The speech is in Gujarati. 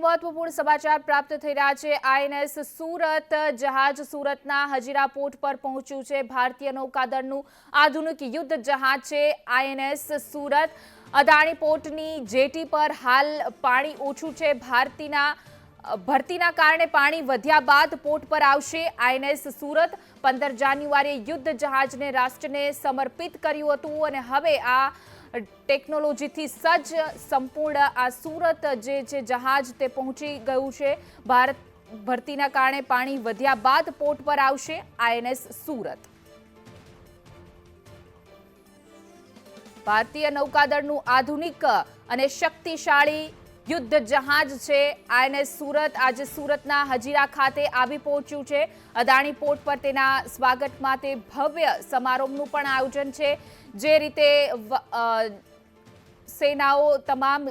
મહત્વપૂર્ણ સમાચાર પ્રાપ્ત થઈ રહ્યા છે। આઈએનએસ સુરત જહાજ સુરતના હજીરા પોર્ટ પર પહોંચ્યું છે। ભારતીય નૌકાદળનું આધુનિક યુદ્ધ જહાજ છે આઈએનએસ સુરત। અદાણી પોર્ટની જેટી પર હાલ પાણી ઓછું છે। ભરતીના કારણે પાણી વધ્યા બાદ પોર્ટ પર આવશે આઈએનએસ સુરત। 15 જાન્યુઆરીએ યુદ્ધ જહાજને રાષ્ટ્રને સમર્પિત કર્યું હતું અને હવે આ ટેકનોલોજીથી સજ્જ સંપૂર્ણ આ સુરત જે છે જહાજ તે પહોંચી ગયું છે। ભરતીના કારણે પાણી વધ્યા બાદ પોર્ટ પર આવશે આઈએનએસ સુરત। ભારતીય નૌકાદળનું આધુનિક અને શક્તિશાળી યુદ્ધ જહાજ છે આઈએનએસ સુરત। આજે સુરતના હજીરા ખાતે આવી પહોંચ્યું છે। અદાણી પોર્ટ પર તેના સ્વાગત માટે ભવ્ય સમારોહનું પણ આયોજન છે। જે રીતે સેનાઓ તમામ